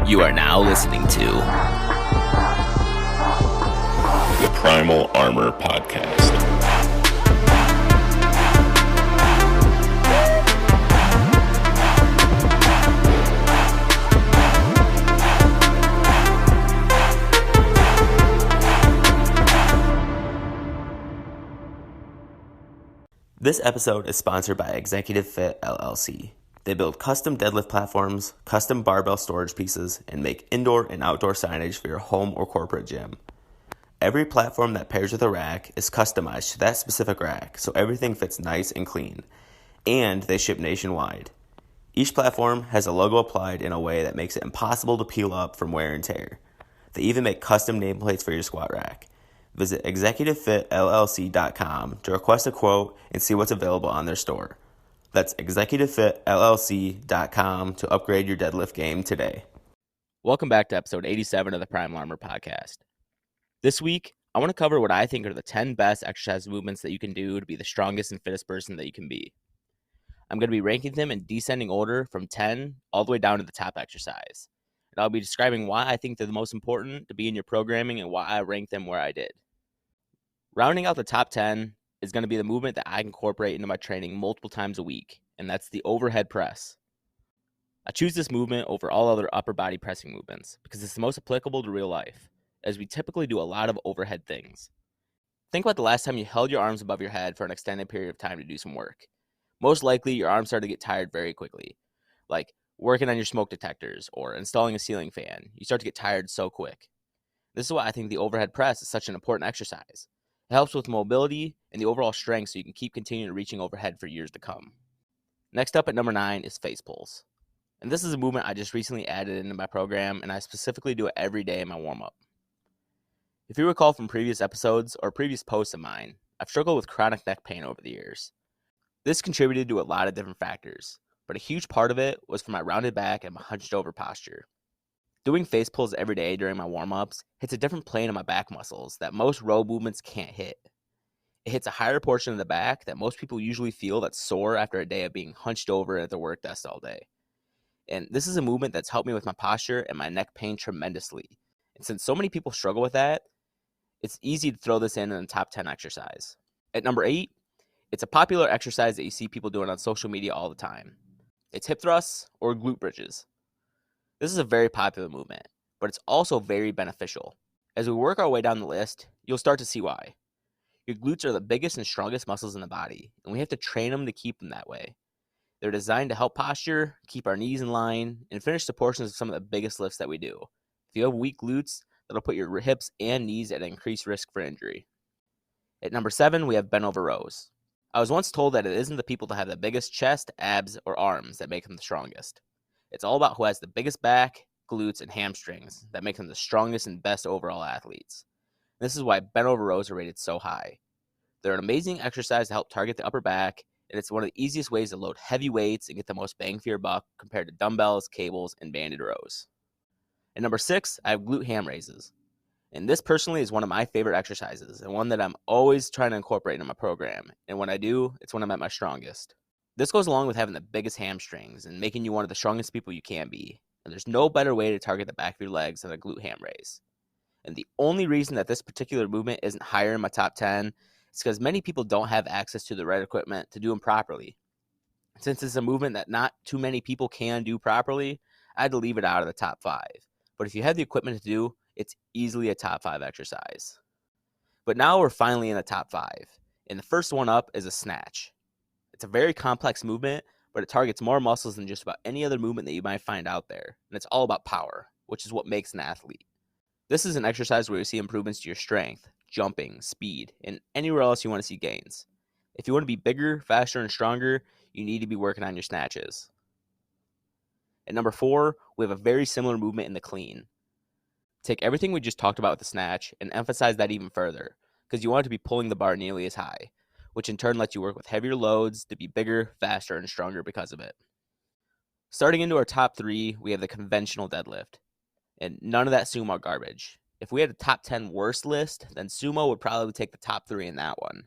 You are now listening to the Primal Armor Podcast. This episode is sponsored by Executive Fit LLC. They build custom deadlift platforms, custom barbell storage pieces, and make indoor and outdoor signage for your home or corporate gym. Every platform that pairs with a rack is customized to that specific rack, so everything fits nice and clean. And they ship nationwide. Each platform has a logo applied in a way that makes it impossible to peel up from wear and tear. They even make custom nameplates for your squat rack. Visit executivefitllc.com to request a quote and see what's available on their store. That's executivefitllc.com to upgrade your deadlift game today. Welcome back to episode 87 of the Primal Armor Podcast. This week, I want to cover what I think are the 10 best exercise movements that you can do to be the strongest and fittest person that you can be. I'm going to be ranking them in descending order from 10 all the way down to the top exercise. And I'll be describing why I think they're the most important to be in your programming and why I rank them where I did. Rounding out the top 10 is going to be the movement that I incorporate into my training multiple times a week, and that's the overhead press. I choose this movement over all other upper body pressing movements because it's the most applicable to real life, as we typically do a lot of overhead things. Think about the last time you held your arms above your head for an extended period of time to do some work. Most likely, your arms start to get tired very quickly, like working on your smoke detectors or installing a ceiling fan. You start to get tired so quick. This is why I think the overhead press is such an important exercise. It helps with mobility and the overall strength so you can keep continuing reaching overhead for years to come. Next up at number 9 is face pulls. And this is a movement I just recently added into my program, and I specifically do it every day in my warm-up. If you recall from previous episodes or previous posts of mine, I've struggled with chronic neck pain over the years. This contributed to a lot of different factors, but a huge part of it was from my rounded back and my hunched over posture. Doing face pulls every day during my warm-ups hits a different plane of my back muscles that most row movements can't hit. It hits a higher portion of the back that most people usually feel that's sore after a day of being hunched over at their work desk all day. And this is a movement that's helped me with my posture and my neck pain tremendously. And since so many people struggle with that, it's easy to throw this in the top 10 exercise. At number 8, it's a popular exercise that you see people doing on social media all the time. It's hip thrusts or glute bridges. This is a very popular movement, but it's also very beneficial. As we work our way down the list, you'll start to see why. Your glutes are the biggest and strongest muscles in the body, and we have to train them to keep them that way. They're designed to help posture, keep our knees in line, and finish the portions of some of the biggest lifts that we do. If you have weak glutes, that'll put your hips and knees at increased risk for injury. At number 7, we have bent over rows. I was once told that it isn't the people that have the biggest chest, abs, or arms that make them the strongest. It's all about who has the biggest back, glutes, and hamstrings that make them the strongest and best overall athletes. This is why bent over rows are rated so high. They're an amazing exercise to help target the upper back, and it's one of the easiest ways to load heavy weights and get the most bang for your buck compared to dumbbells, cables, and banded rows. At number 6, I have glute ham raises. And this personally is one of my favorite exercises and one that I'm always trying to incorporate into my program. And when I do, it's when I'm at my strongest. This goes along with having the biggest hamstrings and making you one of the strongest people you can be. And there's no better way to target the back of your legs than a glute ham raise. And the only reason that this particular movement isn't higher in my top 10 is because many people don't have access to the right equipment to do them properly. Since it's a movement that not too many people can do properly, I had to leave it out of the top 5. But if you have the equipment to do, it's easily a top 5 exercise. But now we're finally in the top 5. And the first one up is a snatch. It's a very complex movement, but it targets more muscles than just about any other movement that you might find out there. And it's all about power, which is what makes an athlete. This is an exercise where you see improvements to your strength, jumping, speed, and anywhere else you want to see gains. If you want to be bigger, faster, and stronger, you need to be working on your snatches. At number 4, we have a very similar movement in the clean. Take everything we just talked about with the snatch and emphasize that even further, because you want to be pulling the bar nearly as high, which in turn lets you work with heavier loads to be bigger, faster, and stronger because of it. Starting into our top 3, we have the conventional deadlift. And none of that sumo garbage. If we had a top 10 worst list, then sumo would probably take the top 3 in that one.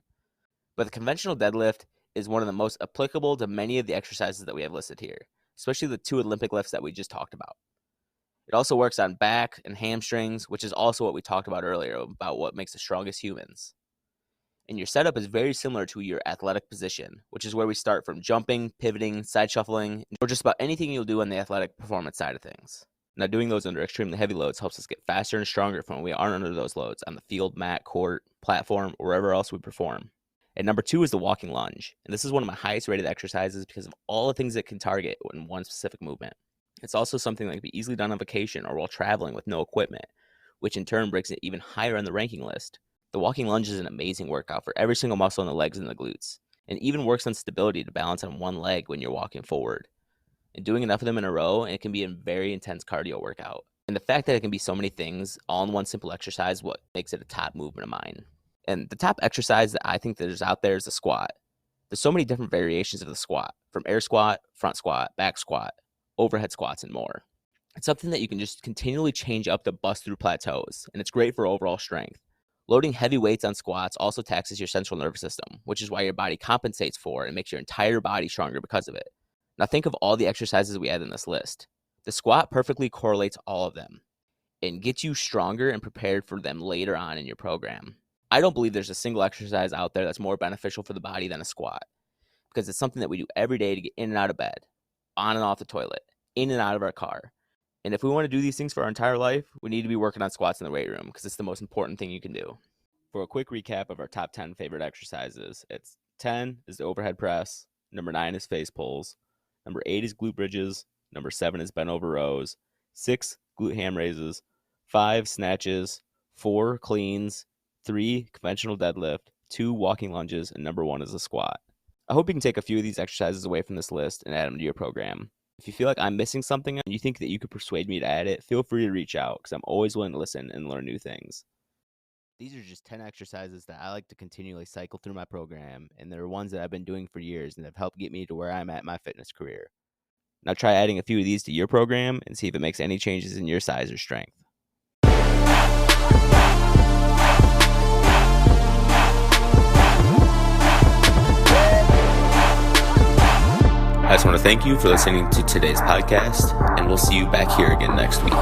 But the conventional deadlift is one of the most applicable to many of the exercises that we have listed here, especially the 2 Olympic lifts that we just talked about. It also works on back and hamstrings, which is also what we talked about earlier about what makes the strongest humans. And your setup is very similar to your athletic position, which is where we start from jumping, pivoting, side shuffling, or just about anything you'll do on the athletic performance side of things. Now, doing those under extremely heavy loads helps us get faster and stronger from when we aren't under those loads on the field, mat, court, platform, or wherever else we perform. And number 2 is the walking lunge. And this is one of my highest rated exercises because of all the things it can target in one specific movement. It's also something that can be easily done on vacation or while traveling with no equipment, which in turn brings it even higher on the ranking list. The walking lunge is an amazing workout for every single muscle in the legs and the glutes, and even works on stability to balance on one leg when you're walking forward. And doing enough of them in a row, it can be a very intense cardio workout. And the fact that it can be so many things all in one simple exercise is what makes it a top movement of mine. And the top exercise that I think that is out there is the squat. There's so many different variations of the squat, from air squat, front squat, back squat, overhead squats, and more. It's something that you can just continually change up to bust through plateaus, and it's great for overall strength. Loading heavy weights on squats also taxes your central nervous system, which is why your body compensates for it and makes your entire body stronger because of it. Now think of all the exercises we had in this list. The squat perfectly correlates all of them and gets you stronger and prepared for them later on in your program. I don't believe there's a single exercise out there that's more beneficial for the body than a squat, because it's something that we do every day to get in and out of bed, on and off the toilet, in and out of our car. And if we want to do these things for our entire life, we need to be working on squats in the weight room because it's the most important thing you can do. For a quick recap of our top 10 favorite exercises, it's 10 is the overhead press, number 9 is face pulls, number 8 is glute bridges, number 7 is bent over rows, 6 glute ham raises, 5 snatches, 4 cleans, 3 conventional deadlift, 2 walking lunges, and number 1 is a squat. I hope you can take a few of these exercises away from this list and add them to your program. If you feel like I'm missing something and you think that you could persuade me to add it, feel free to reach out because I'm always willing to listen and learn new things. These are just 10 exercises that I like to continually cycle through my program, and they're ones that I've been doing for years and have helped get me to where I'm at in my fitness career. Now try adding a few of these to your program and see if it makes any changes in your size or strength. I just want to thank you for listening to today's podcast, and we'll see you back here again next week.